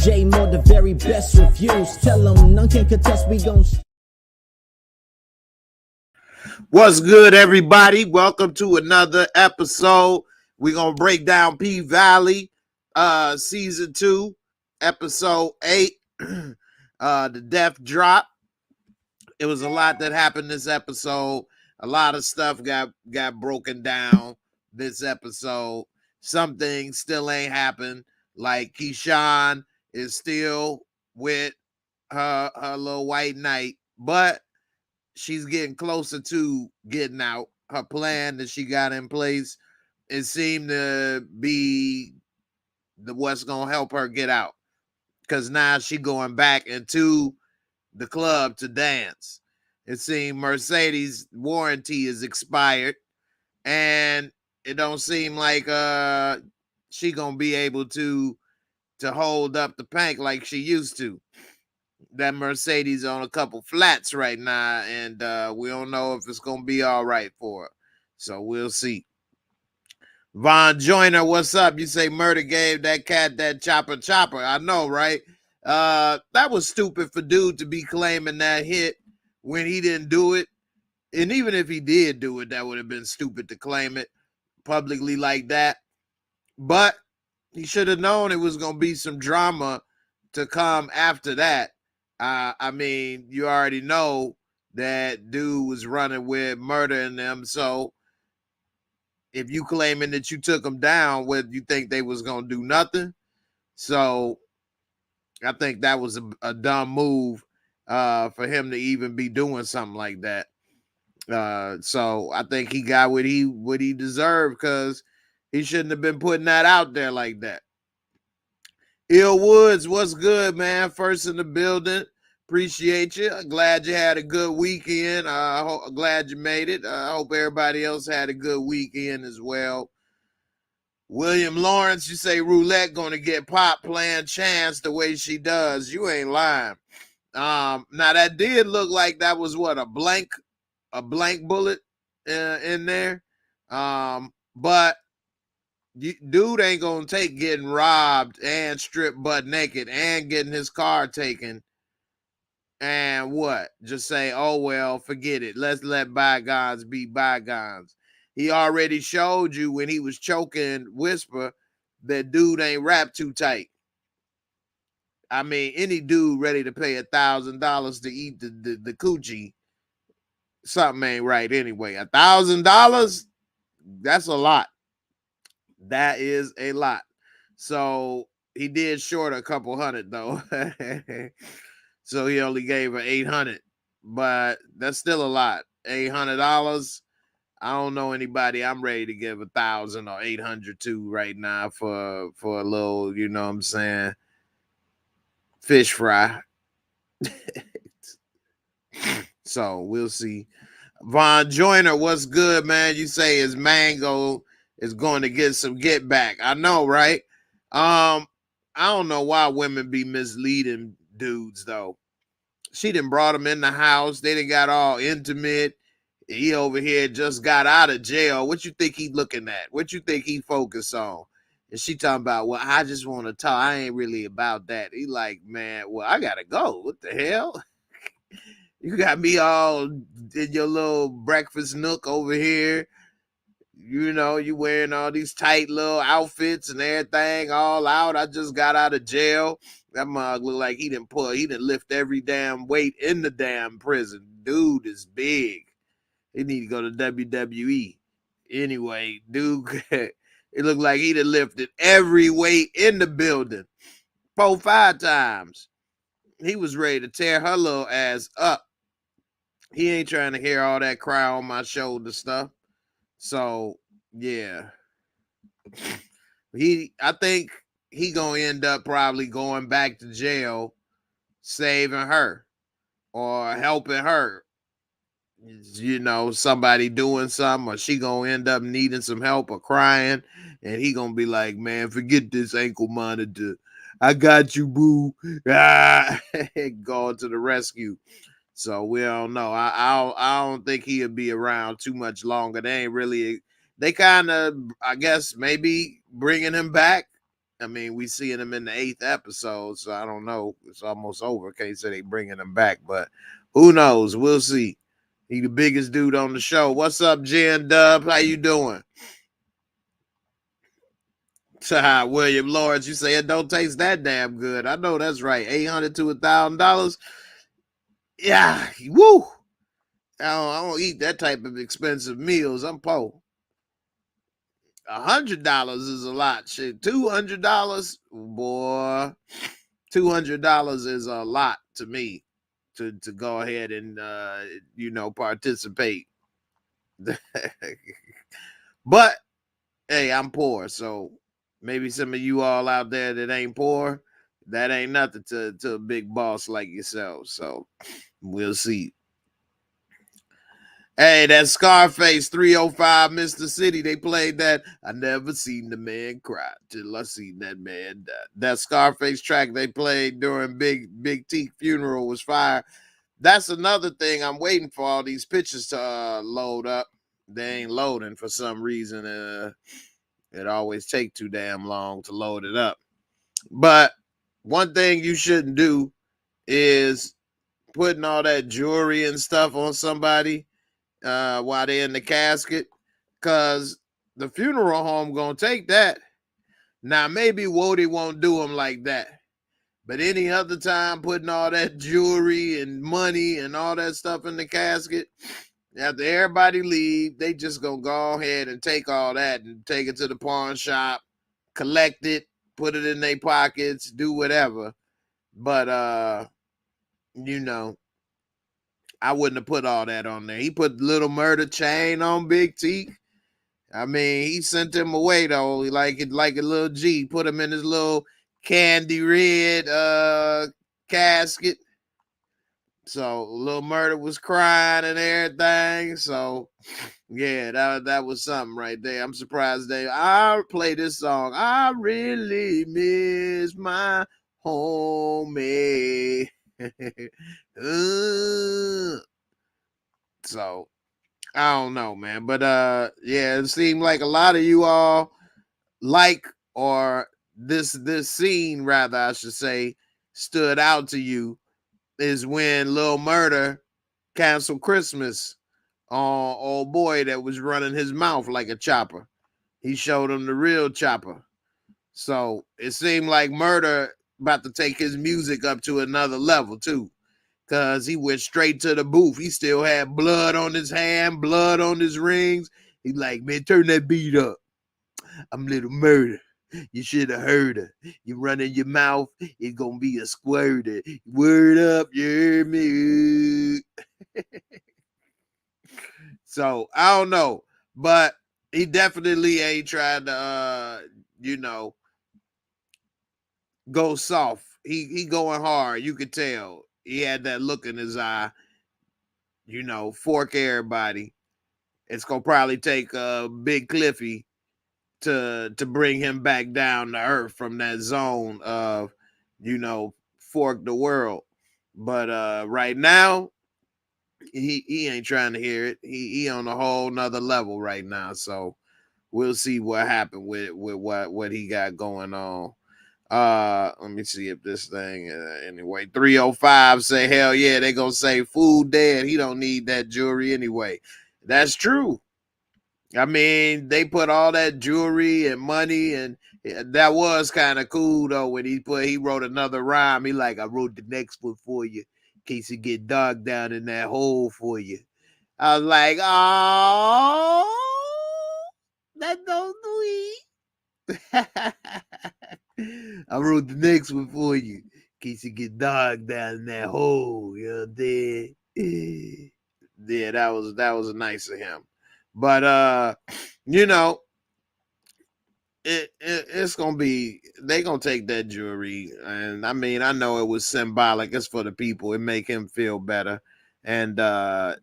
J-Moore, the very best reviews. Tell them none can contest, we gon' What's good, everybody? Welcome to another episode. We're going to break down P-Valley, Season 2, Episode 8, the Death Drop. It was a lot that happened this episode. A lot of stuff got broken down this episode. Some things still ain't happened. Like Keyshawn is still with her little white knight, but she's getting closer to getting out. Her plan that she got in place, it seemed to be what's gonna help her get out. Because now she going back into the club to dance. It seemed Mercedes' warranty is expired, and it don't seem like she gonna be able to hold up the pank like she used to. That Mercedes on a couple flats right now, and we don't know if it's gonna be all right for her. So we'll see. Von Joyner, what's up? You say Murder gave that cat that chopper. I know, right? That was stupid for dude to be claiming that hit when he didn't do it. And even if he did do it, that would have been stupid to claim it publicly like that. But he should have known it was gonna be some drama to come after that. I mean, you already know that dude was running with Murder in them. So if you claiming that you took them down, whether you think they was going to do nothing. So I think that was a dumb move for him to even be doing something like that. So I think he got what he deserved, because he shouldn't have been putting that out there like that. Ill Woods, what's good, man? First in the building. Appreciate you. Glad you had a good weekend. Glad you made it. I hope everybody else had a good weekend as well. William Lawrence, you say Roulette going to get Pop playing Chance the way she does. You ain't lying. Now that did look like that was what, a blank bullet in there. But dude ain't gonna take getting robbed and stripped butt naked and getting his car taken and what? Just say, oh well, forget it. Let's let bygones be bygones. He already showed you when he was choking Whisper that dude ain't wrapped too tight. I mean, any dude ready to pay $1,000 to eat the coochie, something ain't right anyway. $1,000, that's a lot. That is a lot. So he did short a couple hundred though. So he only gave her 800, but that's still a lot. $800. I don't know anybody I'm ready to give 1,000 or 800 to right now for a little, you know what I'm saying, fish fry. So we'll see. Von Joyner, what's good, man? You say his mango is going to get some get back. I know, right? I don't know why women be misleading dudes though. She done brought him in the house. They done got all intimate. He over here just got out of jail. What you think he looking at? What you think he focused on? And she talking about, well, I just want to talk. I ain't really about that. He like, man, well, I gotta go. What the hell? You got me all in your little breakfast nook over here. You know, you wearing all these tight little outfits and everything all out. I just got out of jail. That mug look like he didn't lift every damn weight in the damn prison. Dude is big. He need to go to WWE. Anyway, dude, it looked like he done lifted every weight in the building 4-5 times. He was ready to tear her little ass up. He ain't trying to hear all that cry on my shoulder stuff. So, yeah. I think he gonna end up probably going back to jail, saving her or helping her. You know, somebody doing something, or she gonna end up needing some help or crying, and he gonna be like, man, forget this ankle monitor. I got you, boo. Going to the rescue. So we don't know. I don't think he'll be around too much longer. They kind of, I guess, maybe bringing him back. I mean, we seeing him in the 8th episode, so I don't know. It's almost over. Can't say they bringing him back, but who knows? We'll see. He the biggest dude on the show. What's up, Jen Dub? How you doing? William Lawrence, you say it don't taste that damn good. I know that's right. $800 to $1,000. Yeah, woo. I don't eat that type of expensive meals. I'm poor. $100 is a lot. Shit, $200, boy. $200 is a lot to me to go ahead and participate. But hey, I'm poor, so maybe some of you all out there that ain't poor, that ain't nothing to a big boss like yourself. So we'll see. Hey, that Scarface 305 Mr. City, they played that. I never seen the man cry till I seen that man die. That Scarface track they played during Big T funeral was fire. That's another thing. I'm waiting for all these pictures to load up. They ain't loading for some reason. It always take too damn long to load it up. But one thing you shouldn't do is putting all that jewelry and stuff on somebody while they're in the casket, because the funeral home gonna take that. Now maybe Wody won't do them like that, but any other time putting all that jewelry and money and all that stuff in the casket, after everybody leave, they just gonna go ahead and take all that and take it to the pawn shop, collect it, put it in their pockets, do whatever. But I wouldn't have put all that on there. He put Little Murder chain on Big T. I mean, he sent him away though, like a little G. Put him in his little candy red casket. So Little Murder was crying and everything. So yeah, that was something right there. I'm surprised I play this song. I really miss my homie. So I don't know, man. But yeah, it seemed like a lot of you all or this scene, rather, I should say, stood out to you is when Lil Murder canceled Christmas on old boy that was running his mouth like a chopper. He showed him the real chopper. So it seemed like Murder about to take his music up to another level too, because he went straight to the booth. He still had blood on his hand, blood on his rings. He's like, man, turn that beat up. I'm Little Murder. You should have heard her. You running your mouth, it's gonna be a squirter. Word up, you hear me? So I don't know, but he definitely ain't tried to go soft. He going hard. You could tell. He had that look in his eye. Fork everybody. It's gonna probably take Big Cliffy to bring him back down to earth from that zone of fork the world. But right now he ain't trying to hear it. He on a whole nother level right now. So we'll see what happened with what he got going on. Let me see if this thing anyway. 305 say hell yeah, they gonna say food dead. He don't need that jewelry anyway. That's true. I mean, they put all that jewelry and money, and that was kind of cool though. When he wrote another rhyme, he like, I wrote the next one for you in case you get dug down in that hole for you. I was like, oh, that's so sweet. I wrote the next one for you in case you get dug down in that hole. You know what I'm saying? Yeah, that was nice of him. But it's gonna be, they gonna take that jewelry, and I mean, I know it was symbolic. It's for the people. It make him feel better, and I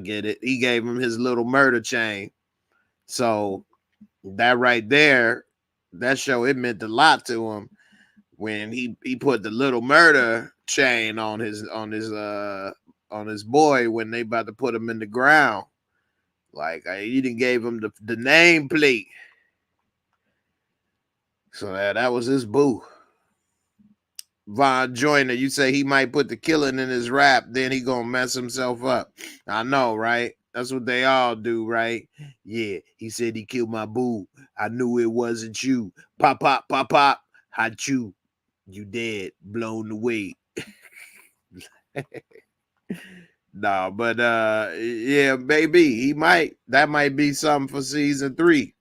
get it. He gave him his Little Murder chain, so that right there, that show it meant a lot to him when he put the Little Murder chain on his boy when they about to put him in the ground. Like, you didn't gave him the nameplate. So that was his boo. Von Joyner, you say he might put the killing in his rap, then he gonna mess himself up. I know, right? That's what they all do, right? Yeah, he said he killed my boo. I knew it wasn't you. Pop, pop, pop, pop. Hot you. You dead. Blown away. No, but yeah, baby, he might. That might be something for season 3.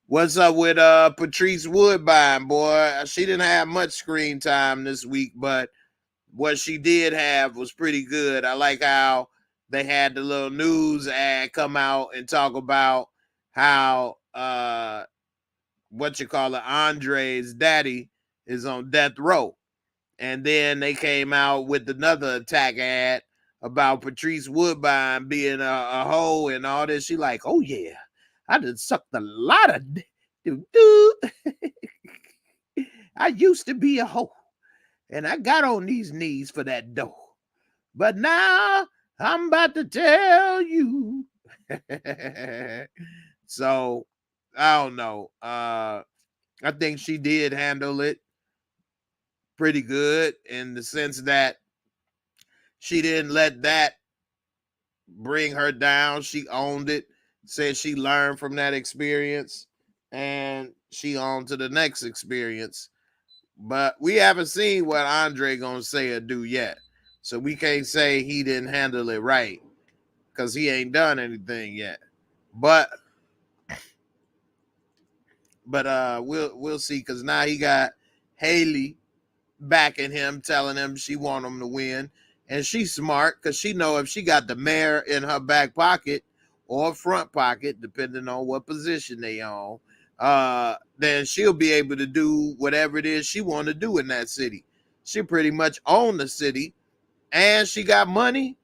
What's up with Patrice Woodbine, boy? She didn't have much screen time this week, but what she did have was pretty good. I like how they had the little news ad come out and talk about how Andre's daddy is on death row. And then they came out with another attack ad about Patrice Woodbine being a hoe and all this. She like, oh yeah, I done sucked a lot of dude. I used to be a hoe, and I got on these knees for that dough. But now I'm about to tell you. So I don't know. I think she did handle it pretty good in the sense that she didn't let that bring her down. She owned it, said she learned from that experience, and she on to the next experience. But we haven't seen what Andre gonna say or do yet. So we can't say he didn't handle it right because he ain't done anything yet. But we'll see, because now he got Haley backing him, telling him she want him to win. And she's smart because she know if she got the mayor in her back pocket or front pocket, depending on what position they on, then she'll be able to do whatever it is she want to do in that city. She pretty much own the city, and she got money.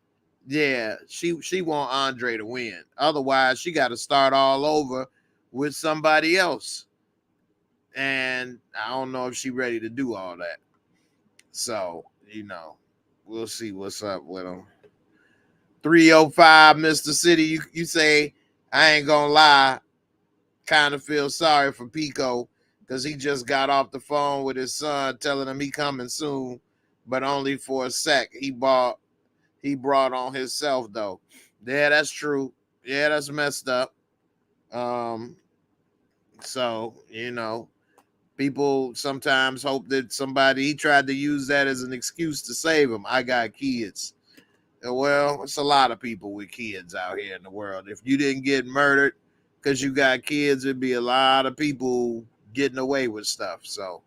Yeah, she want Andre to win. Otherwise, she got to start all over with somebody else. And I don't know if she ready to do all that. So, we'll see what's up with him. 305, Mr. City, you say, I ain't gonna lie, kind of feel sorry for Pico because he just got off the phone with his son telling him he coming soon, but only for a sec. He brought on himself, though. Yeah, that's true. Yeah, that's messed up. So, people sometimes hope that he tried to use that as an excuse to save him. I got kids. Well, it's a lot of people with kids out here in the world. If you didn't get murdered because you got kids, it'd be a lot of people getting away with stuff. So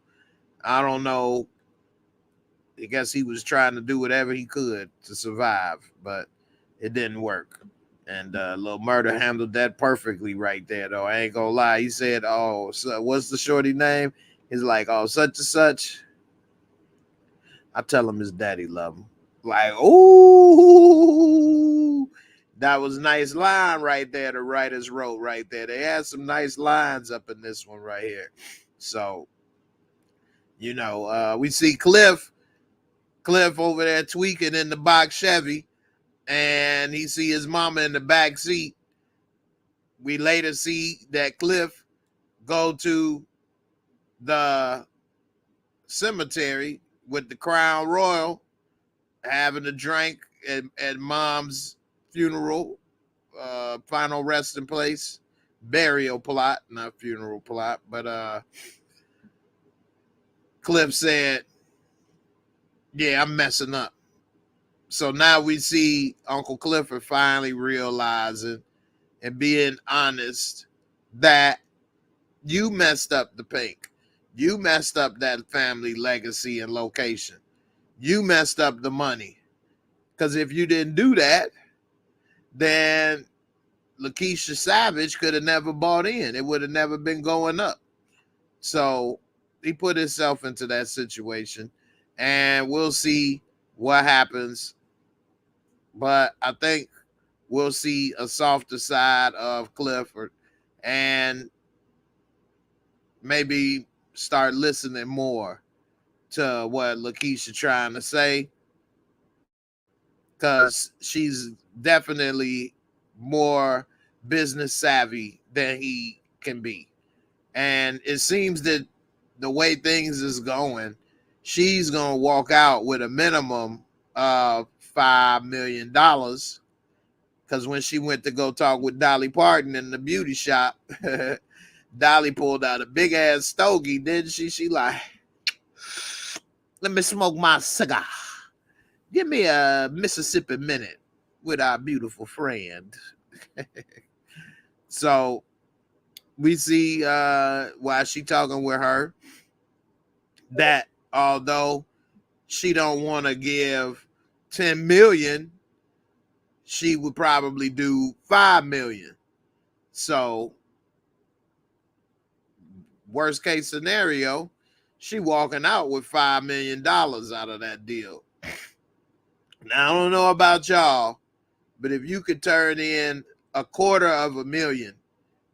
I don't know. I guess he was trying to do whatever he could to survive, but it didn't work. And Lil Murder handled that perfectly right there, though. I ain't gonna lie. He said, oh, so what's the shorty name? He's like, oh, such and such. I tell him his daddy love him. Like, ooh, that was a nice line right there. The writers wrote right there. They had some nice lines up in this one right here. So, we see Cliff over there tweaking in the box Chevy, and he see his mama in the back seat. We later see that Cliff go to the cemetery with the Crown Royal, having a drink at mom's funeral, final resting place, burial plot, not funeral plot. But Cliff said, yeah, I'm messing up. So now we see Uncle Clifford finally realizing and being honest that you messed up the pink. You messed up that family legacy and location. You messed up the money. Because if you didn't do that, then Lakeisha Savage could have never bought in. It would have never been going up. So he put himself into that situation, and we'll see what happens. But I think we'll see a softer side of Clifford and maybe start listening more to what Lakeisha trying to say, because she's definitely more business savvy than he can be. And it seems that the way things is going, she's gonna walk out with a minimum of $5 million. Because when she went to go talk with Dolly Parton in the beauty shop, Dolly pulled out a big ass stogie, didn't she? She like, let me smoke my cigar. Give me a Mississippi Minute with our beautiful friend. So we see while she talking with her that although she don't want to give 10 million, she would probably do 5 million. So worst case scenario, she walking out with $5 million out of that deal. Now I don't know about y'all, but if you could turn in $250,000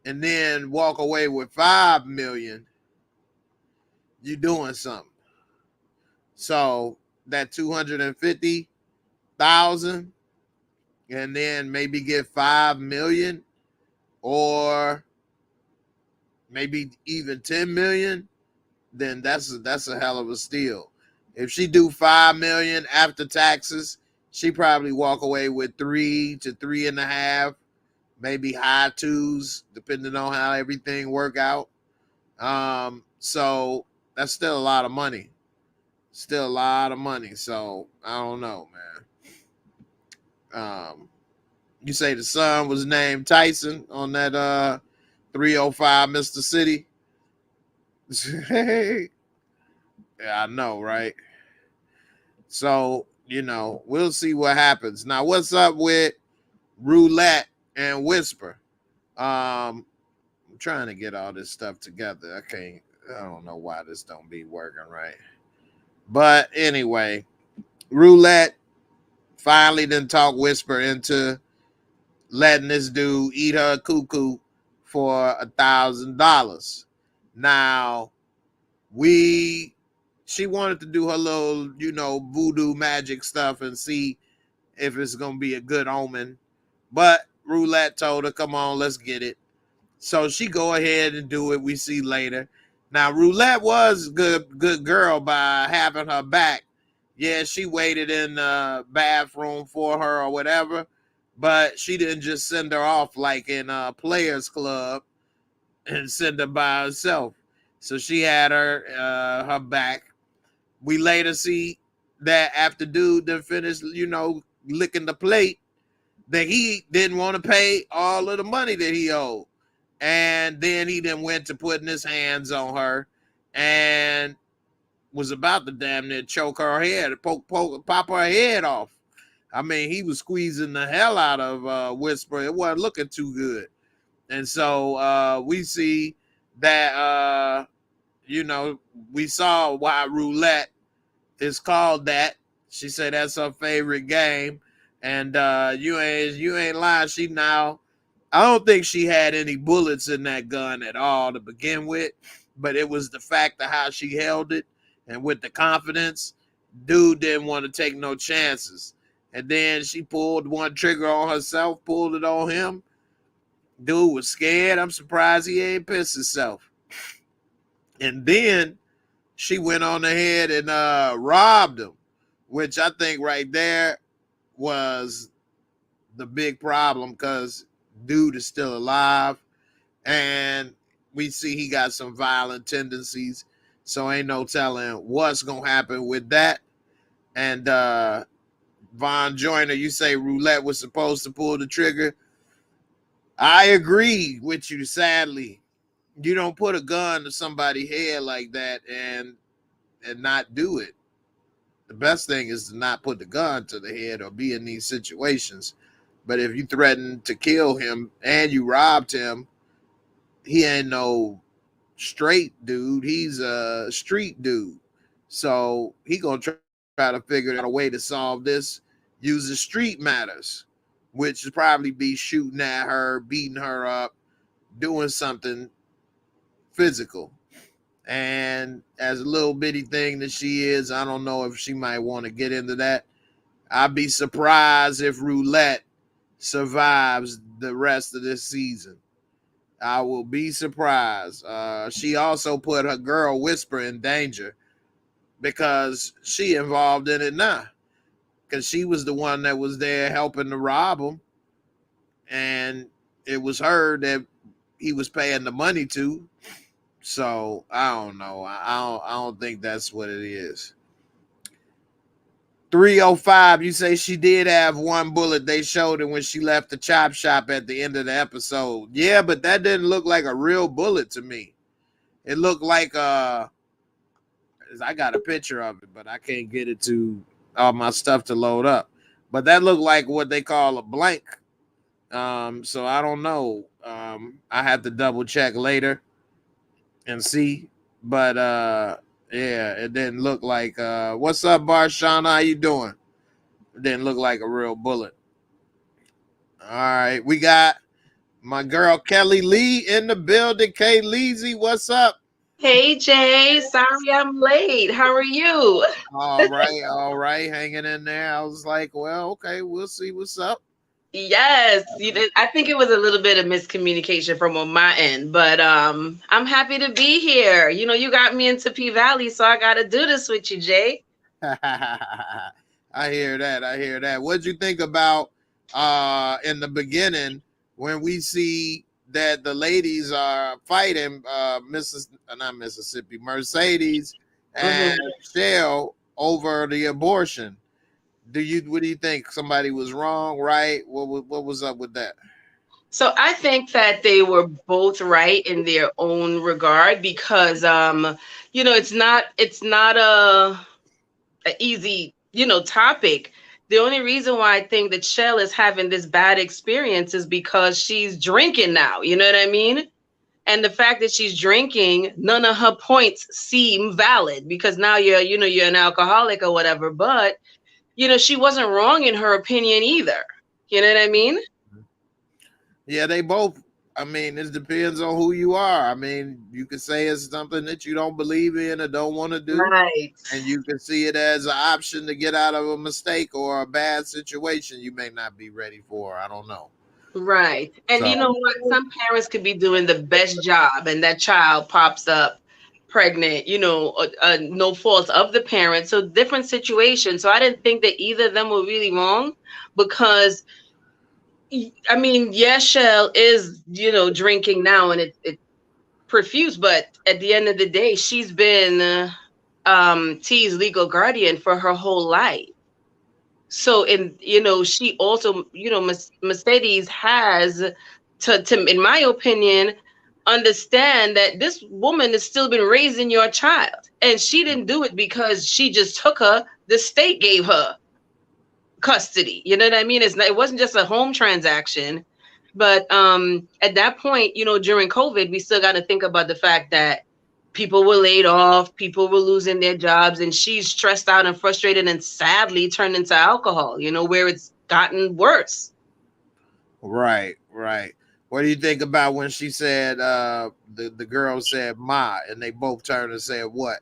and then walk away with 5 million, you're doing something. So that 250,000 and then maybe get 5 million or maybe even 10 million, then that's a hell of a steal. If she do 5 million after taxes, she probably walk away with 3 to 3.5, maybe high 2s, depending on how everything work out. So that's still a lot of money. Still a lot of money. So I don't know, man. You say the son was named Tyson on that 305 Mr. City. Yeah, I know, right? So, we'll see what happens. Now, what's up with Roulette and Whisper? I'm trying to get all this stuff together. I don't know why this don't be working right. But anyway, Roulette finally didn't talk Whisper into letting this dude eat her cuckoo for $1,000. Now, she wanted to do her little, voodoo magic stuff and see if it's going to be a good omen. But Roulette told her, come on, let's get it. So she go ahead and do it. We see later. Now, Roulette was good girl by having her back. Yeah, she waited in the bathroom for her or whatever, but she didn't just send her off like in a Players Club and send her by herself. So she had her back. We later see that after dude then finished, licking the plate, that he didn't want to pay all of the money that he owed. And then he then went to putting his hands on her and was about to damn near choke her head, pop her head off. I mean, he was squeezing the hell out of Whisper. It wasn't looking too good. And so we see that, we saw why Roulette is called that. She said that's her favorite game. And you ain't lying. I don't think she had any bullets in that gun at all to begin with, but it was the fact of how she held it and with the confidence. Dude didn't want to take no chances. And then she pulled one trigger on herself, pulled it on him. Dude was scared. I'm surprised he ain't pissed himself. And then she went on ahead and robbed him, which I think right there was the big problem because dude is still alive. And we see he got some violent tendencies. So ain't no telling what's going to happen with that. And Von Joyner, you say Roulette was supposed to pull the trigger. I agree with you, sadly. You don't put a gun to somebody's head like that and not do it. The best thing is to not put the gun to the head or be in these situations. But if you threaten to kill him and you robbed him, he ain't no straight dude. He's a street dude. So he gonna try to figure out a way to solve this using street matters, which would probably be shooting at her, beating her up, doing something physical. And as a little bitty thing that she is, I don't know if she might want to get into that. I'd be surprised if Roulette survives the rest of this season. I will be surprised. She also put her girl Whisper in danger because she involved in it now. Because she was the one that was there helping to rob him, and it was her that he was paying the money to. So I don't know. I don't think that's what it is. 305, you say she did have one bullet. They showed it when she left the chop shop at the end of the episode. Yeah, but that didn't look like a real bullet to me. It looked like I got a picture of it, but I can't get it to all my stuff to load up. But that looked like what they call a blank. So I don't know. I have to double check later and see. But yeah, it didn't look like what's up, Barshawn? How you doing? It didn't look like a real bullet. All right, we got my girl Kelly Lee in the building. Kay Leezy, what's up? Hey Jay, sorry I'm late. How are you? All right, hanging in there. I was like, well, okay, we'll see what's up. Yes, I think it was a little bit of miscommunication from on my end, but I'm happy to be here. You got me into P Valley, so I got to do this with you, Jay. I hear that. What'd you think about in the beginning when we see that the ladies are fighting Mercedes and Shell over the abortion? What do you think? Somebody was wrong, right? What was up with that? So I think that they were both right in their own regard because it's not a easy topic. The only reason why I think that Shell is having this bad experience is because she's drinking now. You know what I mean? And the fact that she's drinking, none of her points seem valid because now you're an alcoholic or whatever. But she wasn't wrong in her opinion either. You know what I mean? Yeah, they both. I mean, it depends on who you are. I mean, you could say it's something that you don't believe in or don't want to do. Right. And you can see it as an option to get out of a mistake or a bad situation you may not be ready for. I don't know. Right. And you know what? Some parents could be doing the best job and that child pops up pregnant, no fault of the parent. So different situations. So I didn't think that either of them were really wrong because I mean, yes, Shell is, drinking now and it profuse, but at the end of the day, she's been T's legal guardian for her whole life. So, she also, Mercedes has to, in my opinion, understand that this woman has still been raising your child. And she didn't do it because she just took her. The state gave her custody. You know what I mean? It wasn't just a home transaction. But at that point, during COVID, we still got to think about the fact that people were laid off, people were losing their jobs, and she's stressed out and frustrated and sadly turned into alcohol, where it's gotten worse. Right. What do you think about when she said the girl said ma and they both turned and said what?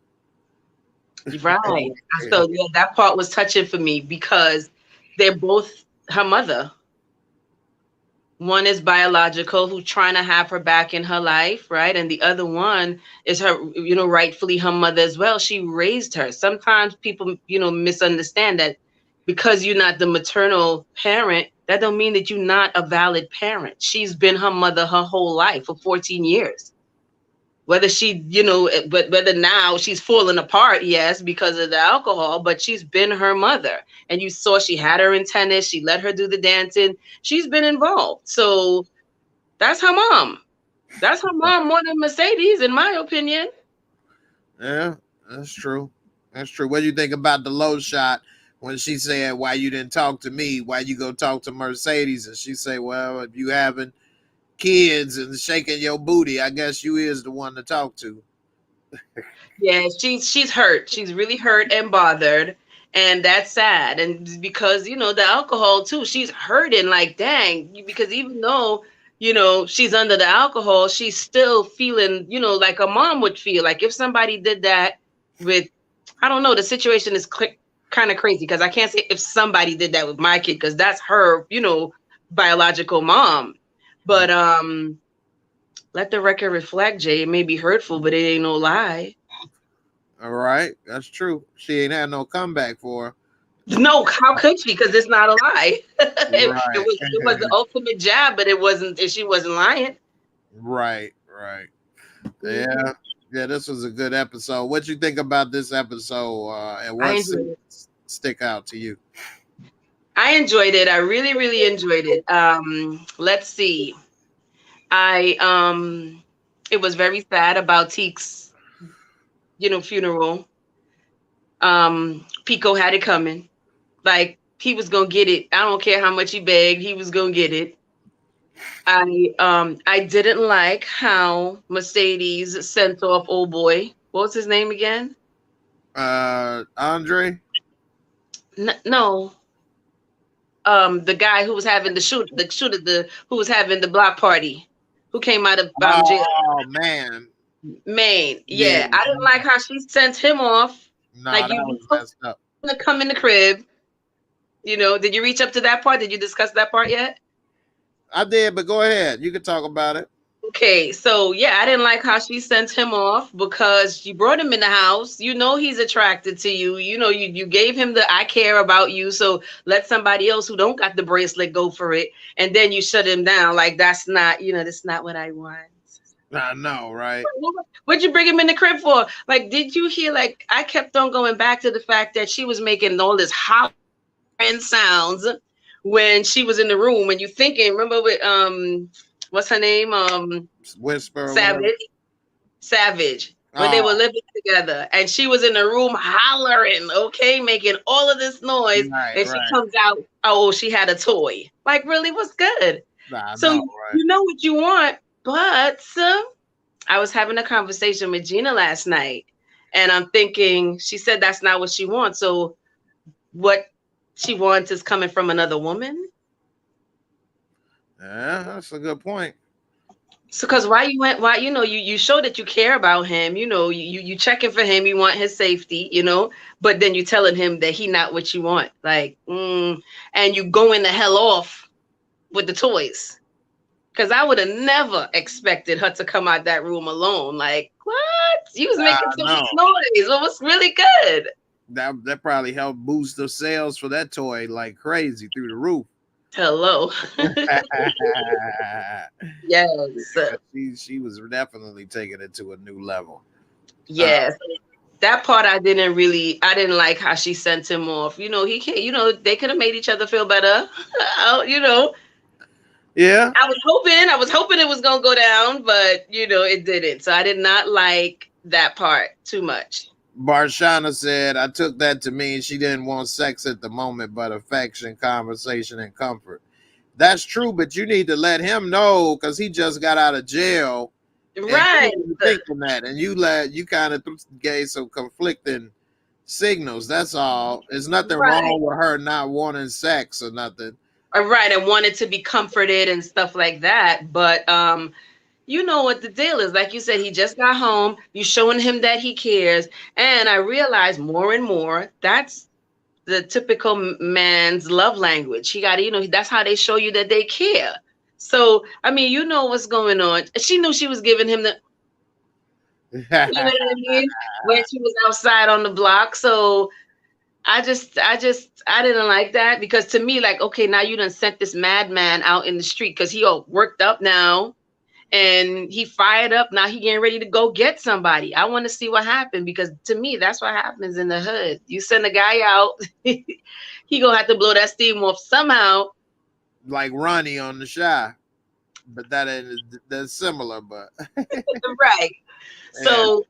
Right. So yeah, that part was touching for me because they're both her mother. One is biological, who's trying to have her back in her life, right? And the other one is her, rightfully her mother as well. She raised her. Sometimes people, misunderstand that because you're not the maternal parent, that don't mean that you're not a valid parent. She's been her mother her whole life for 14 years. Whether she, whether now she's falling apart, yes, because of the alcohol, but she's been her mother. And you saw she had her in tennis. She let her do the dancing. She's been involved. So that's her mom. That's her mom more than Mercedes, in my opinion. Yeah, that's true. What do you think about the low shot when she said, why you didn't talk to me? Why you go talk to Mercedes? And she say, well, if you haven't kids and shaking your booty, I guess you is the one to talk to. Yeah, she's hurt. She's really hurt and bothered, and that's sad. And because the alcohol too, she's hurting like dang. Because even though she's under the alcohol, she's still feeling like a mom would feel. Like if somebody did that with, I don't know, the situation is kind of crazy because I can't say if somebody did that with my kid because that's her biological mom. But let the record reflect, Jay. It may be hurtful, but it ain't no lie. All right, that's true. She ain't had no comeback for her. No, how could she? Because it's not a lie. Right. It was the ultimate jab, but it wasn't. She wasn't lying. Right. Yeah. Yeah, this was a good episode. What you think about this episode? And what stick out to you? I enjoyed it. I really, really enjoyed it. Let's see. It was very sad about Teek's, funeral. Pico had it coming. Like, he was gonna get it. I don't care how much he begged, he was gonna get it. I didn't like how Mercedes sent off old boy. What was his name again? Andre? No. The guy who was having who was having the block party, who came out of jail. Oh man. Yeah. I didn't like how she sent him off. No, like, that was messed up. To come in the crib. Did you reach up to that part? Did you discuss that part yet? I did, but go ahead. You can talk about it. Okay, so yeah, I didn't like how she sent him off because she brought him in the house. He's attracted to you. You gave him the I care about you, so let somebody else who don't got the bracelet go for it, and then you shut him down. Like, that's not what I want. I know, right? What'd you bring him in the crib for? Like, did you hear? Like, I kept on going back to the fact that she was making all this hollering sounds when she was in the room. And you thinking, remember with what's her name? Whisper. Savage. When they were living together, and she was in the room hollering, okay, making all of this noise, and she comes out, oh, she had a toy. Like, really, what's good? You know what you want. But I was having a conversation with Gina last night, and I'm thinking, she said that's not what she wants. So what she wants is coming from another woman? Yeah, that's a good point. So, because you show that you care about him, you checking for him, you want his safety, but then you telling him that he not what you want. Like, and you going the hell off with the toys. Because I would have never expected her to come out that room alone. Like, what? You was making so much noise. It was really good. That probably helped boost the sales for that toy like crazy through the roof. Hello. Yes. She was definitely taking it to a new level. Yes. That part I didn't like how she sent him off. He can't, they could have made each other feel better. Yeah. I was hoping it was gonna go down, but it didn't. So I did not like that part too much. Barshana said, I took that to mean she didn't want sex at the moment, but affection, conversation, and comfort. That's true, but you need to let him know because he just got out of jail. Right. Thinking that, and you kind of gave some conflicting signals. That's all. There's nothing wrong with her not wanting sex or nothing. Right, and wanted to be comforted and stuff like that. But you know what the deal is. Like you said, he just got home. You showing him that he cares. And I realize more and more that's the typical man's love language. He got to, that's how they show you that they care. So, I mean, what's going on. She knew she was giving him the, you know what I mean? When she was outside on the block. So I didn't like that because to me, like, okay, now you done sent this madman out in the street because he all worked up now and he fired up. Now he getting ready to go get somebody. I want to see what happened because to me, that's what happens in the hood. You send a guy out, he gonna have to blow that steam off somehow. Like Ronnie on The Shy, but that's similar, but right. So. Yeah.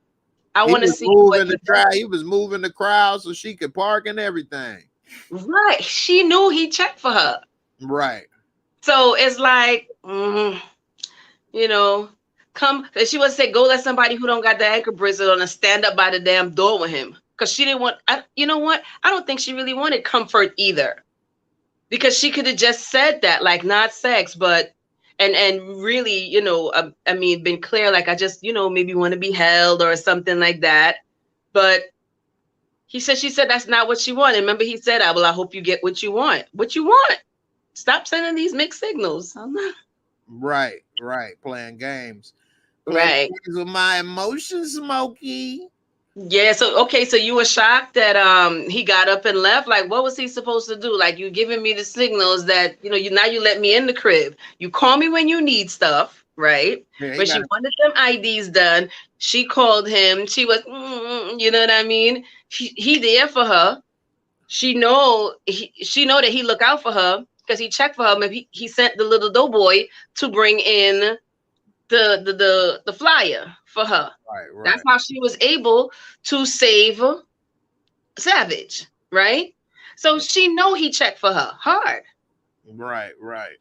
I want to see he was moving the crowd so she could park and everything. Right. She knew he checked for her. Right. So it's like, come. She would say, go let somebody who don't got the ankle bracelet on and stand up by the damn door with him. Because she didn't want, you know what? I don't think she really wanted comfort either. Because she could have just said that, like, not sex, but and really, been clear, like, I just, maybe want to be held or something like that. But she said that's not what she wanted. Remember, he said, I hope you get what you want. What you want? Stop sending these mixed signals. I'm not. Right. Playing games. Playing Right. games with my emotions, Smokey. Yeah, so okay, so you were shocked that he got up and left. Like, what was he supposed to do? Like, you giving me the signals that you now you let me in the crib. You call me when you need stuff, right? Yeah, he But got she wanted them IDs done. She called him. She was, you know what I mean? He there for her. She know that he look out for her because he checked for her. Maybe he sent the little doughboy to bring in the flyer for her. right. That's how she was able to save Savage, right? So she know he checked for her hard. Right.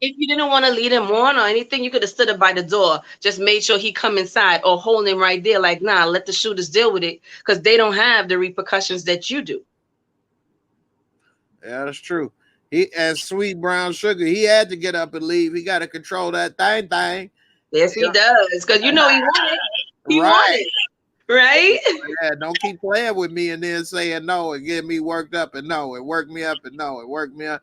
If you didn't want to lead him on or anything, you could have stood up by the door, just made sure he come inside or hold him right there. Like, nah, let the shooters deal with it because they don't have the repercussions that you do. Yeah, that's true. He, as Sweet Brown Sugar, he had to get up and leave. He got to control that thing. Yes, he does. Because he wanted. He wanted. Right? Yeah, don't keep playing with me and then saying no and get me worked up and no and work me up and no and work me up.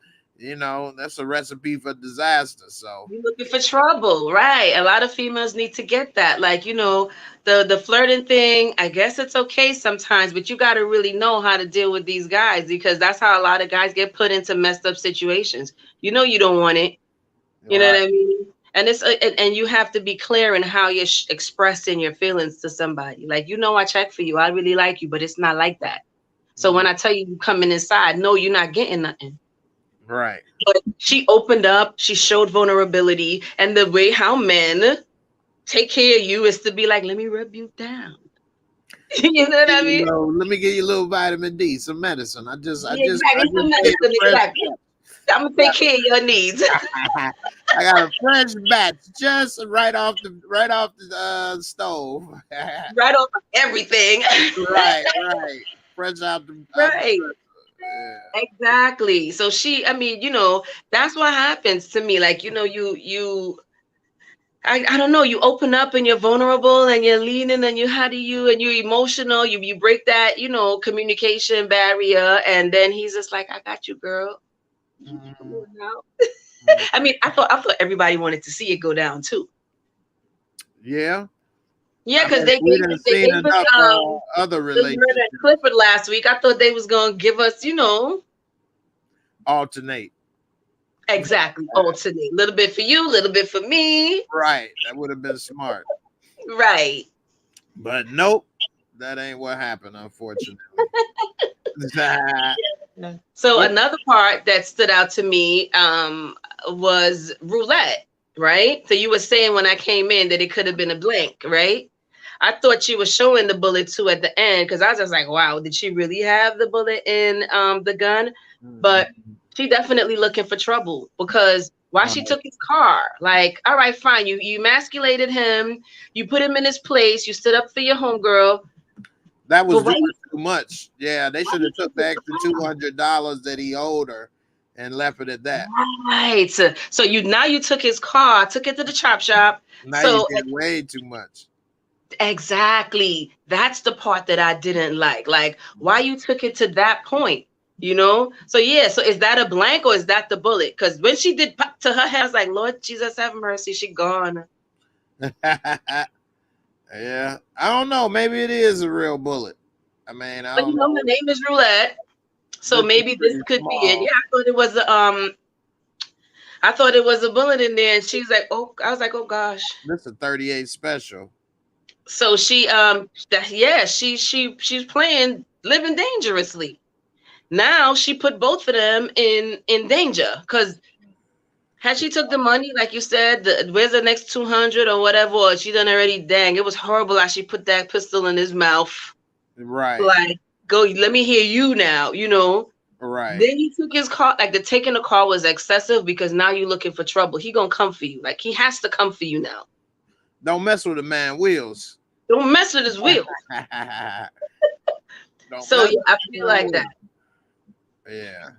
That's a recipe for disaster. So you're looking for trouble, right? A lot of females need to get that. Like, the flirting thing, I guess it's okay sometimes, but you got to really know how to deal with these guys because that's how a lot of guys get put into messed up situations. You don't want it. You know what I mean? And and you have to be clear in how you're expressing your feelings to somebody. Like, I check for you. I really like you, but it's not like that. So when I tell you coming inside, no, you're not getting nothing. Right. But she opened up, she showed vulnerability, and the way how men take care of you is to be like, let me rub you down. You know what I mean? Let me give you a little vitamin D, some medicine. I just some medicine. Exactly. I'm gonna take care of your needs. I got a fresh batch just right off the stove. Right off everything. Right. Fresh out the right. Yeah. Exactly. So that's what happens to me. Like, I don't know, you open up and you're vulnerable and you're leaning and you're emotional, you break that, communication barrier, and then he's just like, I got you, girl. Come on now. I mean, I thought everybody wanted to see it go down too. Yeah. Yeah, because they gave us other relationships. Clifford last week. I thought they was gonna give us, alternate. Exactly, alternate. A little bit for you, a little bit for me. Right, that would have been smart. Right. But nope, that ain't what happened, unfortunately. So another part that stood out to me was roulette, right? So you were saying when I came in that it could have been a blank, right? I thought she was showing the bullet too at the end because I was just like, wow, did she really have the bullet in the gun? But she definitely looking for trouble because why she took his car? Like, all right, fine. You emasculated him. You put him in his place. You stood up for your homegirl. That was too much. Yeah, they should have took the extra $200 that he owed her and left it at that. Right. So you took his car, took it to the chop shop. Now you did way too much. Exactly. That's the part that I didn't like. Like, why you took it to that point, So yeah, so is that a blank or is that the bullet? Because when she did pop to her head, I was like, Lord Jesus have mercy, she gone. Yeah, I don't know. Maybe it is a real bullet. I mean, I don't know. My name is Roulette, so maybe this could be it. Yeah, I thought it was a bullet in there, and she's like, oh, I was like, oh gosh, this is a 38 special. So she's playing living dangerously. Now she put both of them in danger because had she took the money, like you said, where's the next 200 or whatever, or she done already, dang, it was horrible how she put that pistol in his mouth. Right. Like, go, let me hear you now, Right. Then he took his car, like the taking the car was excessive because now you're looking for trouble. He gonna come for you. Like, he has to come for you now. Don't mess with a man wheels. Don't mess with his wheels. So yeah, I feel like that. Yeah.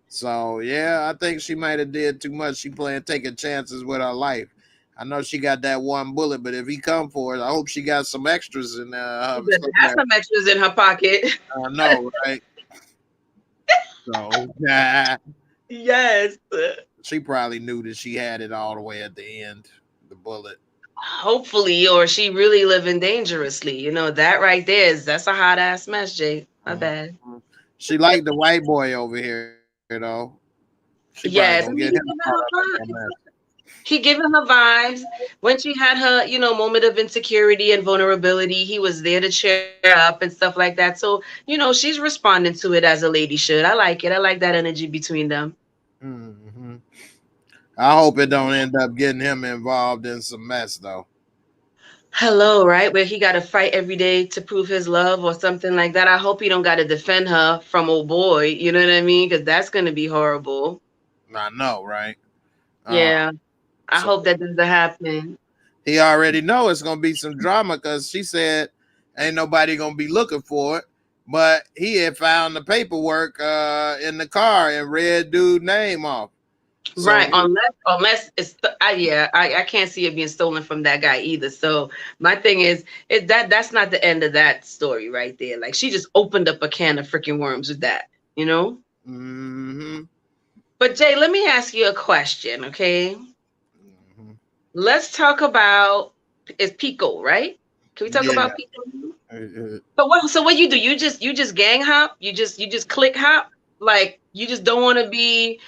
So yeah, I think she might have did too much. She taking chances with her life. I know she got that one bullet, but if he come for it, I hope she got some extras in there. Has some extras in her pocket. I know, right? So yes. She probably knew that she had it all the way at the end, the bullet. Hopefully, or she really living dangerously. You know, that right there that's a hot ass mess, Jay. My bad. Mhm. She liked the white boy over here though. She probably gonna get him Yes, I caught mean, up in that mess. he giving her vibes. When she had her, moment of insecurity and vulnerability, he was there to cheer her up and stuff like that. So, she's responding to it as a lady should. I like it. I like that energy between them. Hmm. I hope it don't end up getting him involved in some mess though. Hello, right? Where he got to fight every day to prove his love or something like that. I hope he don't got to defend her from old boy. You know what I mean? Because that's going to be horrible. I know, right? Uh, Yeah. I so hope that doesn't happen. he already know it's gonna be some drama because she said ain't nobody gonna be looking for it. But he had found the paperwork in the car and read dude name off. So Right, unless it's I can't see it being stolen from that guy either. So my thing is that's not the end of that story right there. Like she just opened up a can of freaking worms with that, you know. mm-hmm, But Jay, let me ask you a question, okay? mm-hmm. Let's talk about it's Pico, right? Can we talk Yeah. about Pico? Uh, So what you do? You just gang hop? You just click hop? Like you just don't want to be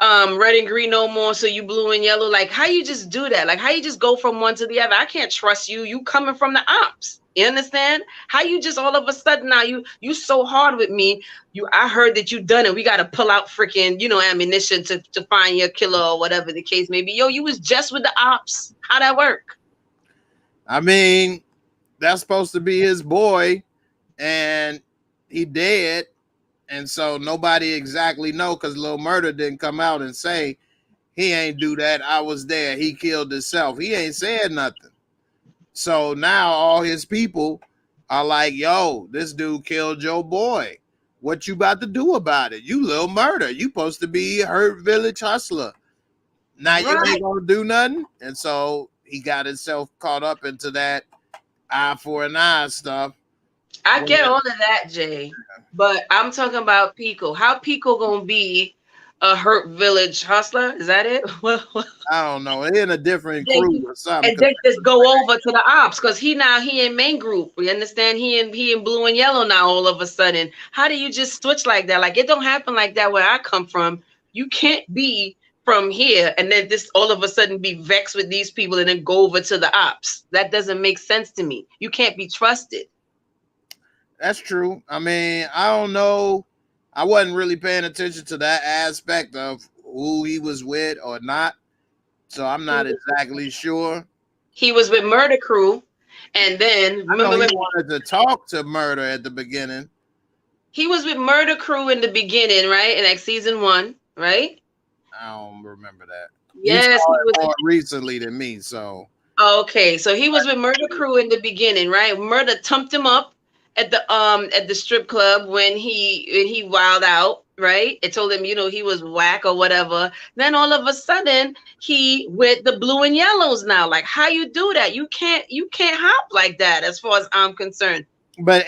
red and green no more, so you blue and yellow? Like how you just do that? Like how you just go from one to the other? I can't trust you. You coming from the ops. You understand? How you just all of a sudden now you so hard with me. I heard that you done it. We gotta pull out freaking, ammunition to find your killer or whatever the case may be. Yo, you was just with the ops. How that work? I mean, that's supposed to be his boy, and he dead, and so nobody exactly know because Lil Murder didn't come out and say he ain't do that. I was there. He killed himself. He ain't said nothing. So now all his people are like, yo, this dude killed your boy. What you about to do about it? You Lil Murder. You supposed to be Hurt Village hustler. Now you Right. ain't gonna do nothing. And so he got himself caught up into that eye for an eye stuff. I get all of that, Jay, but I'm talking about Pico. How Pico gonna be a Hurt Village hustler? Is that it? I don't know. He in a different Then crew or something. and then just go over to the ops because he in main group. You understand? He in blue and yellow now. All of a sudden, how do you just switch like that? Like it don't happen like that where I come from. You can't be from here and then this all of a sudden be vexed with these people and then go over to the ops. That doesn't make sense to me. You can't be trusted. That's true. I mean, I don't know. I wasn't really paying attention to that aspect of who he was with or not. So I'm not exactly sure. He was with Murder Crew, and then I know remember he wanted to talk to Murder at the beginning. he was with Murder Crew in the beginning, right? In like season 1, right? I don't remember that. You Yes, saw he it was. more recently than me, so Okay, so he was with Murder Crew in the beginning, right? Murder thumped him up at the strip club when he wilded out, right? It told him, he was whack or whatever. Then all of a sudden, he with the blue and yellows now. Like, how you do that? You can't hop like that, as far as I'm concerned. but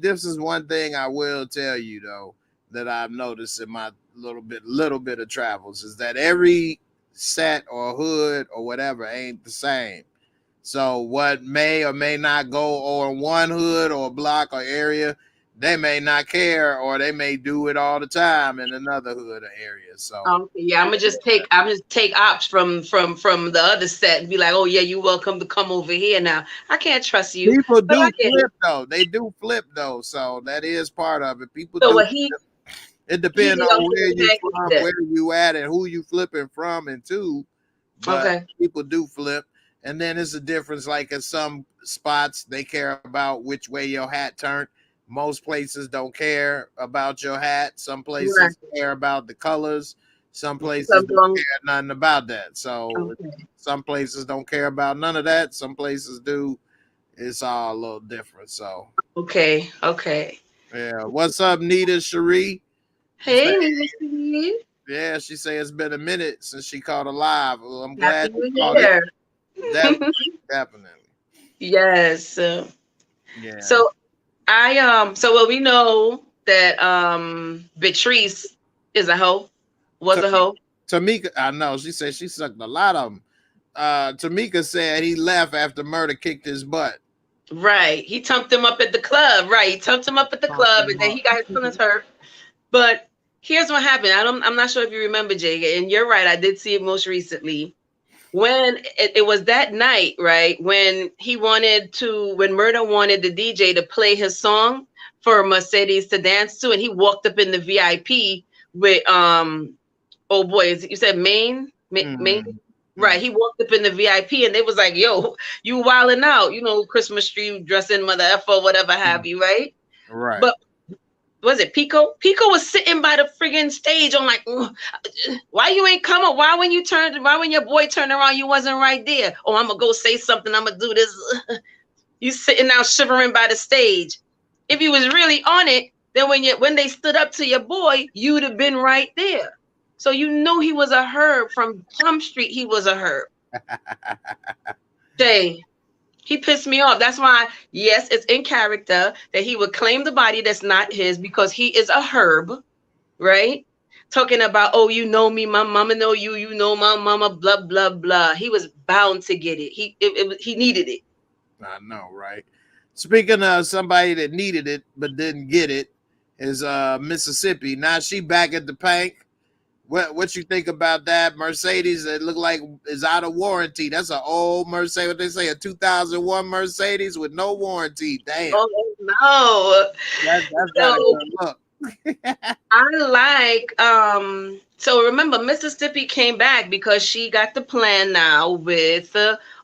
this is one thing I will tell you though that I've noticed in my little bit of travels is that every set or hood or whatever ain't the same. So what may or may not go on one hood or block or area, they may not care, or they may do it all the time in another hood or area. So Yeah, I'm gonna take ops from the other set and be like, oh yeah, you welcome to come over here now. I can't trust you, people but do I get it. flip though. They do flip though. So that is part of it. People So do. what It he's depends the on where you ultimate from, gangster. where you at, and who you flipping from and to. But Okay. people do flip, and then it's a difference. Like in some spots, they care about which way your hat turned. Most places don't care about your hat. Some Right. places care about the colors. Some places Some don't long- care nothing about that. So okay. some places don't care about none of that. Some places do. It's all a little different. So Okay. yeah. What's up, Nita Cherie? Hey, Mr. Yeah, she say it's been a minute since she caught a live. Well, I'm Happy glad you New caught it. Year. Definitely. Yes. Yeah. So we know that Patrice is a hoe, was To, a hoe. Tamika, I know she said she sucked a lot of them. Tamika said he left after Murder kicked his butt. Right. He tumped him up at the club. Right. He tumped him up at the club, and then he got his feelings hurt. But here's what happened. I'm not sure if you remember, Jay, and you're right. I did see it most recently. When it was that night, right? When Murder wanted the DJ to play his song for Mercedes to dance to, and he walked up in the VIP with oh boy, you said Maine? Right. He walked up in the VIP and they was like, yo, you wilding out, Christmas tree dressing mother F or whatever have you, right? Right. But was it Pico? Pico was sitting by the friggin' stage. I'm like, why you ain't come up? Why when your boy turned around, you wasn't right there? Oh, I'm gonna go say something. I'm gonna do this. You sitting now shivering by the stage. If you was really on it, then when they stood up to your boy, you'd have been right there. So he was a herb from Jump Street. He was a herb. Jay, he pissed me off. That's why, yes, it's in character that he would claim the body that's not his because he is a herb, right? Talking about, oh, you know me, my mama know you, you know my mama, blah, blah, blah. He was bound to get it. He needed it. I know, right? Speaking of somebody that needed it but didn't get it, is Mississippi. Now she back at the Pank. What you think about that? Mercedes, it look like is out of warranty. That's an old Mercedes. What they say, a 2001 Mercedes with no warranty. Damn. Oh no. That's not a good look. I like so remember Mississippi came back because she got the plan now with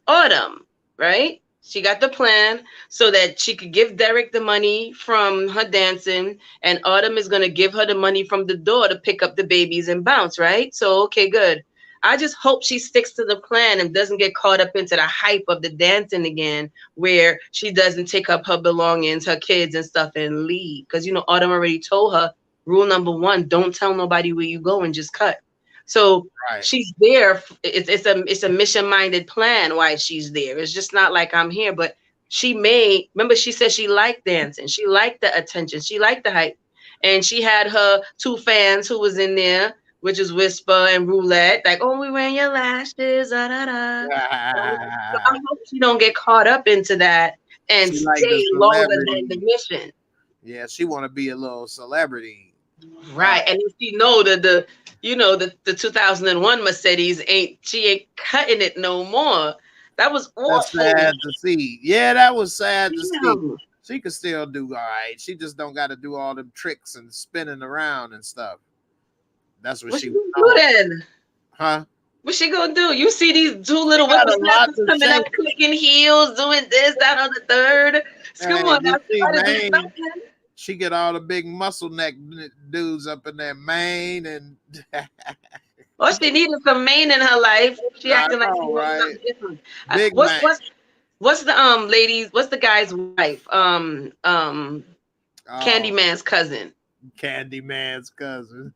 Autumn, right? She got the plan so that she could give Derek the money from her dancing, and Autumn is going to give her the money from the door to pick up the babies and bounce, right? So, okay, good. I just hope she sticks to the plan and doesn't get caught up into the hype of the dancing again, where she doesn't take up her belongings, her kids and stuff and leave. Because, Autumn already told her, rule number 1, don't tell nobody where you go and just cut. So she's there. It's a mission-minded plan why she's there. It's just not like I'm here. But remember she said she liked dancing. She liked the attention. She liked the hype. And she had her 2 fans who was in there, which is Whisper and Roulette. Like, oh, we wearing your lashes. Da, da, da. So I hope she don't get caught up into that and stay longer than the mission. Yeah, she want to be a little celebrity. Right. And if you know the 2001 Mercedes ain't cutting it no more. That was awful. That's sad to see. Yeah, that was sad to see. She could still do all right. She just don't got to do all them tricks and spinning around and stuff. That's what she was do then. Huh? What she gonna do? You see these 2 little whippersnappers coming up, clicking heels, doing this, that, on the third. Come on, now. She get all the big muscle neck dudes up in there, Maine, and well, she needed some Maine in her life. She acting like she was something different. What's the ladies? What's the guy's wife? Candyman's cousin. Candyman's cousin.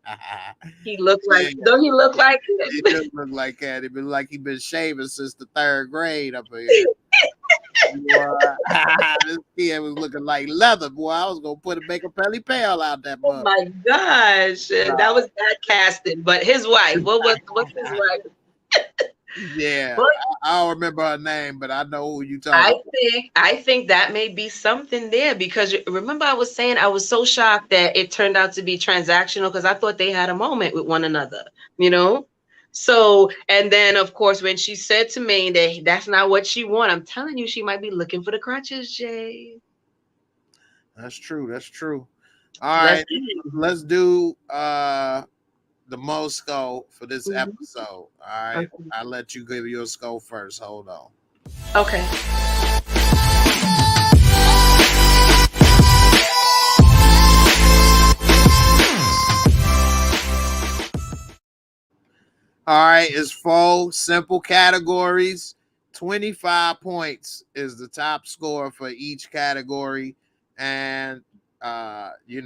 He looked like. Don't he look like? He does look like Candy, but like he been shaving since the 3rd grade up here. This kid was looking like leather, boy. I was gonna make a Pelly Pale out that mug. Oh my gosh, that was bad casting. But his wife, what's his wife? Yeah, I don't remember her name, but I know who you talking about. I think that may be something there because remember I was saying I was so shocked that it turned out to be transactional because I thought they had a moment with one another, So, and then of course, when she said to me that that's not what she wanted, I'm telling you, she might be looking for the crutches, Jay. That's true. That's true. All right, let's do the Moorescore for this episode. All right, okay. I'll let you give your score first. Hold on. Okay. All right, it's 4 simple categories. 25 points is the top score for each category. And, you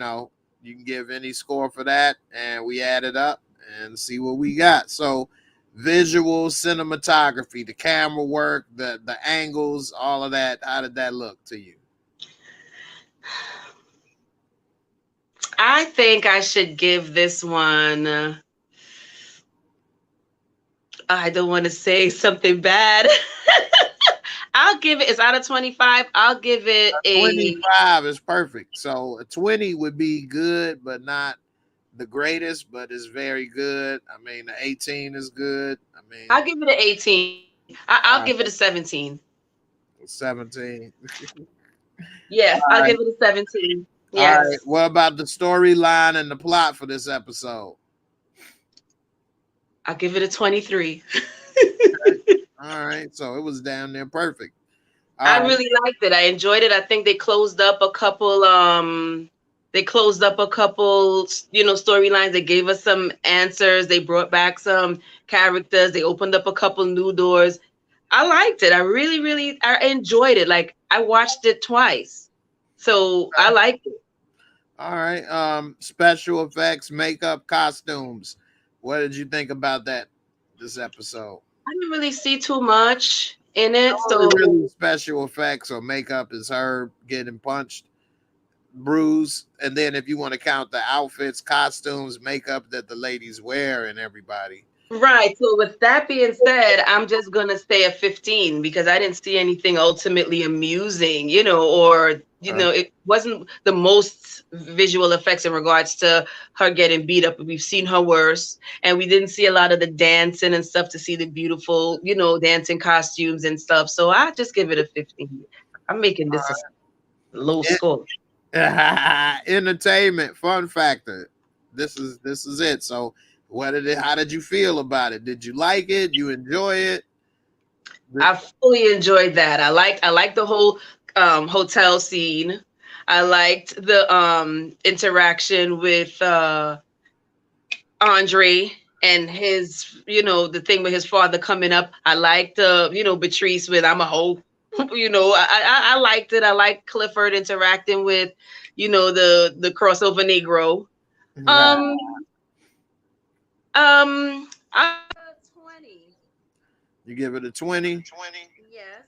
can give any score for that. And we add it up and see what we got. So visual cinematography, the camera work, the angles, all of that. How did that look to you? I think I should give this one I don't want to say something bad. I'll give it, it's out of 25. I'll give it a 25 is perfect. So a 20 would be good, but not the greatest, but it's very good. I mean, the 18 is good. I mean, I'll give it an 18. I'll all give it a 17. right, 17. Yes, All I'll right. give it a 17. All right. Yes. What about the storyline and the plot for this episode? I'll give it a 23. All right. So it was down there perfect. I All right. really liked it. I enjoyed it. I think they closed up a couple storylines. They gave us some answers. They brought back some characters. They opened up a couple new doors. I liked it. I really I enjoyed it. Like, I watched it twice. So I liked it. All right. Special effects, makeup, costumes. What did you think about that this episode? I didn't really see too much in it. Only So really special effects or makeup is her getting punched, bruised, and then if you want to count the outfits, costumes, makeup that the ladies wear, and everybody. right. So with that being said, I'm just gonna stay at 15 because I didn't see anything ultimately amusing, or it wasn't the most visual effects in regards to her getting beat up. We've seen her worse, and we didn't see a lot of the dancing and stuff to see the beautiful, dancing costumes and stuff. So I just give it a 15. I'm making this a low score. Entertainment, fun factor. This is it. So how did you feel about it? Did you like it? You enjoy it? I fully enjoyed that. I liked the whole hotel scene. I liked the interaction with Andre and his, the thing with his father coming up. I liked Patrice with I'm a hoe. I liked it. I liked Clifford interacting with, the crossover Negro. I 20. You give it a 20? Yes.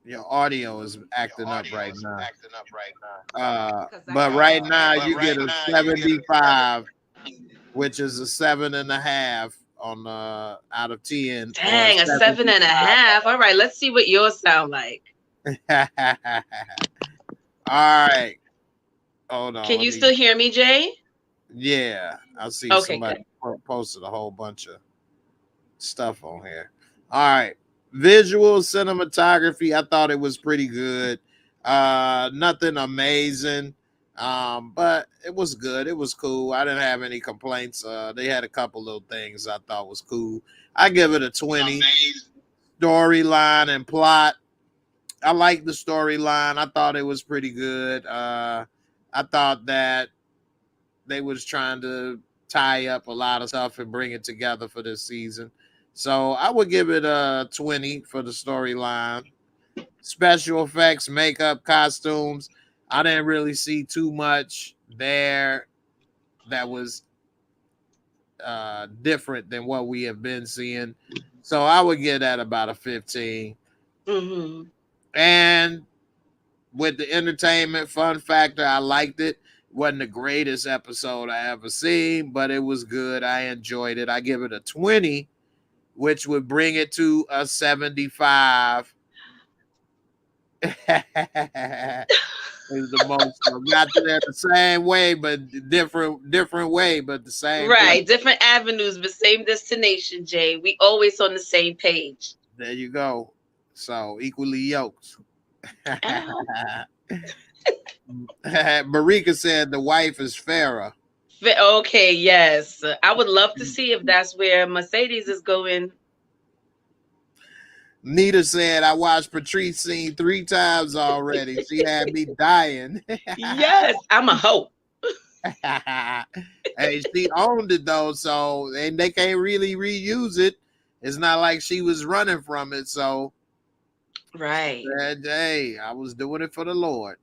Your audio is acting up right now. But right now you get a 75, which is a 7.5 on out of 10. Dang, a 7.5. All right, let's see what yours sound like. All right. Hold on. Can you still hear me, Jay? Yeah, I see somebody posted a whole bunch of stuff on here. All right. Visual cinematography, I thought it was pretty good. Nothing amazing. But it was good. It was cool. I didn't have any complaints. They had a couple little things I thought was cool. I give it a 20. Storyline and plot. I like the storyline. I thought it was pretty good. I thought that they was trying to tie up a lot of stuff and bring it together for this season. So I would give it a 20 for the storyline. Special effects, makeup, costumes. I didn't really see too much there that was different than what we have been seeing. So I would give that about a 15. Mm-hmm. And with the entertainment fun factor, I liked it. Wasn't the greatest episode I ever seen, but it was good. I enjoyed it. I give it a 20, which would bring it to a 75. Is the most. I got there the same way, but different way, but the same. Right, thing. different avenues, but same destination, Jay. We always on the same page. There you go. So equally yoked. Marika said the wife is Farrah. Okay, yes. I would love to see if that's where Mercedes is going. Nita said, I watched Patrice scene 3 times already. She had me dying. Yes, I'm a hoe. Hey, she owned it though, so and they can't really reuse it. It's not like she was running from it. So right. Hey, I was doing it for the Lord.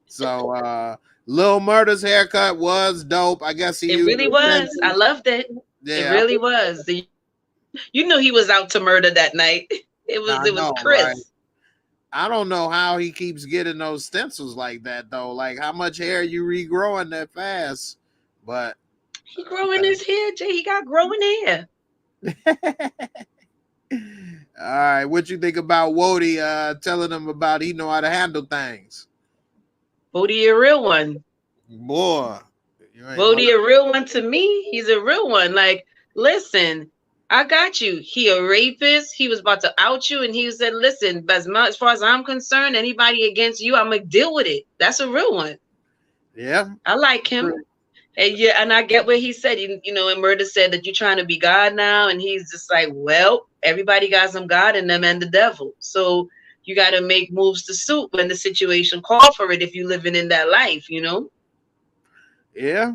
So Lil Murda's haircut was dope. I guess it really was. I loved it. Yeah, it really was. You knew he was out to murder that night. It was Chris. Right? I don't know how he keeps getting those stencils like that though. Like how much hair you regrowing that fast? But He growing his hair, Jay. He got growing hair. All right, what you think about Wody telling him about he know how to handle things? Bodie a real one. Boy, you ain't Bodie a real one to me. He's a real one. Like, listen, I got you. He a rapist. He was about to out you, and he said, listen, as far as I'm concerned, anybody against you, I'm gonna deal with it. That's a real one. Yeah, I like him. And yeah, and I get what he said. You know, and Murder said that you're trying to be God now, and he's just like, well, everybody got some God in them and the devil. So you got to make moves to suit when the situation call for it. If you're living in that life, you know. yeah,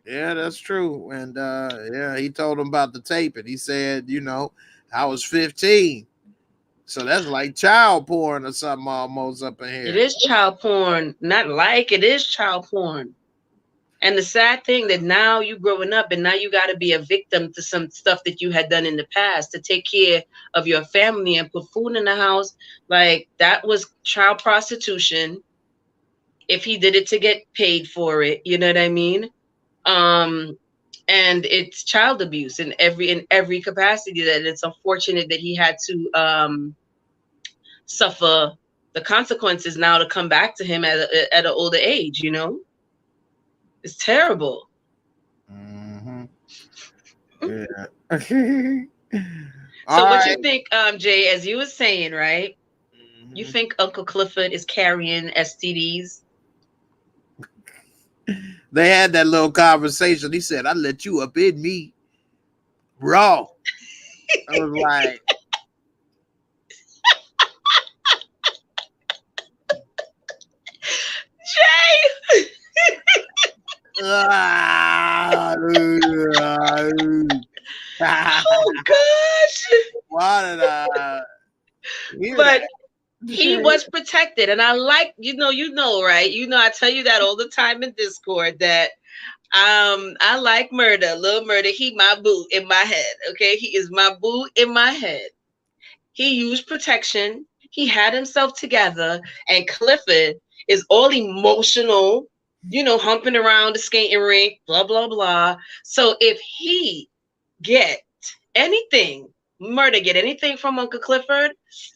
that's true. And yeah, he told him about the tape, and he said, you know, I was 15, so that's like child porn or something almost up in here. It is child porn, not like it is child porn. And the sad thing that now you growing up and now you got to be a victim to some stuff that you had done in the past to take care of your family and put food in the house. Like that was child prostitution. If he did it to get paid for it, you know what I mean? And it's child abuse in every capacity. That it's unfortunate that he had to suffer the consequences now to come back to him at an older age, you know? It's terrible. Mm-hmm. Yeah. So what you think, Jay, as you were saying, right? Mm-hmm. You think Uncle Clifford is carrying STDs? They had that little conversation. He said, I let you up in me raw. I was like, Jay! Oh gosh! Why did I hear But that? he was protected, and I like you know, right? You know, I tell you that all the time in Discord that I like Murder, Little Murder. He my boo in my head. Okay, he is my boo in my head. He used protection. He had himself together, and Clifford is all emotional, you know, humping around the skating rink, blah blah blah. So if he get anything, Murder get anything from Uncle Clifford,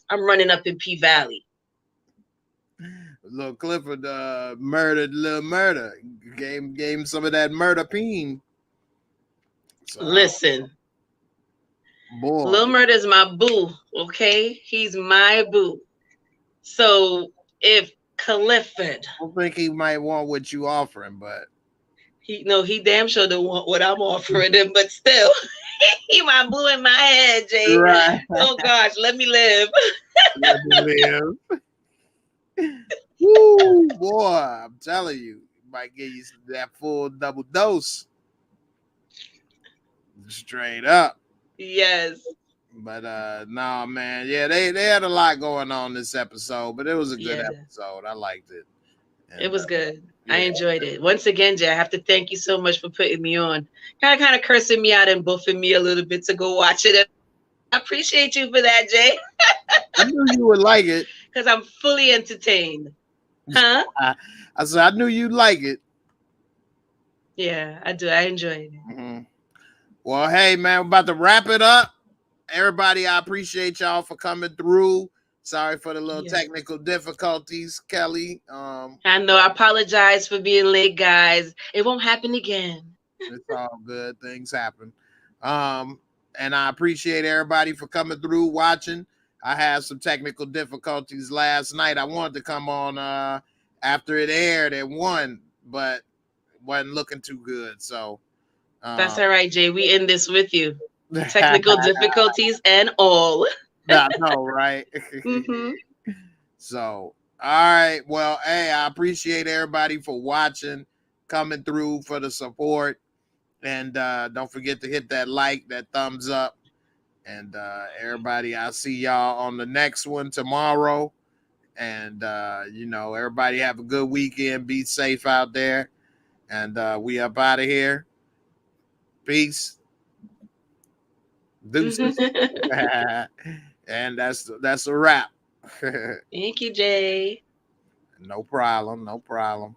I'm running up in P Valley. Little Clifford murdered Little Murder. Gave him some of that murder peen. So, Listen, boy. Little Murder is my boo, okay? He's my boo. So if Clifford, I don't think he might want what you offering, but he damn sure don't want what I'm offering him, but still, he my boo in my head, Jay. right. Oh gosh, let me live. Let me live. Woo, boy, I'm telling you, might give you that full double dose. Straight up. Yes. But no, man, yeah, they had a lot going on this episode, but it was a good Yeah. episode. I liked it. And, It was good. yeah. I enjoyed it. Once again, Jay, I have to thank you so much for putting me on. Kind of cursing me out and buffing me a little bit to go watch it. I appreciate you for that, Jay. I knew you would like it. Because I'm fully entertained. Huh? I said, I knew you'd like it. Yeah, I do. I enjoyed it. Mm-hmm. Well, hey, man, we're about to wrap it up. Everybody, I appreciate y'all for coming through. Sorry for the little technical difficulties, Kelly. I know. I apologize for being late, guys. It won't happen again. It's all good. Things happen. And I appreciate everybody for coming through, watching. I had some technical difficulties last night. I wanted to come on after it aired at 1, but wasn't looking too good. So that's all right, Jay. We end this with you. Technical difficulties and all. I know, right? Mm-hmm. So, all right. Well, hey, I appreciate everybody for watching, coming through for the support. And don't forget to hit that like, that thumbs up. And everybody, I'll see y'all on the next one tomorrow. And, everybody have a good weekend. Be safe out there. And we up out of here. Peace. Deuces. And that's a wrap. Thank you, Jay. No problem.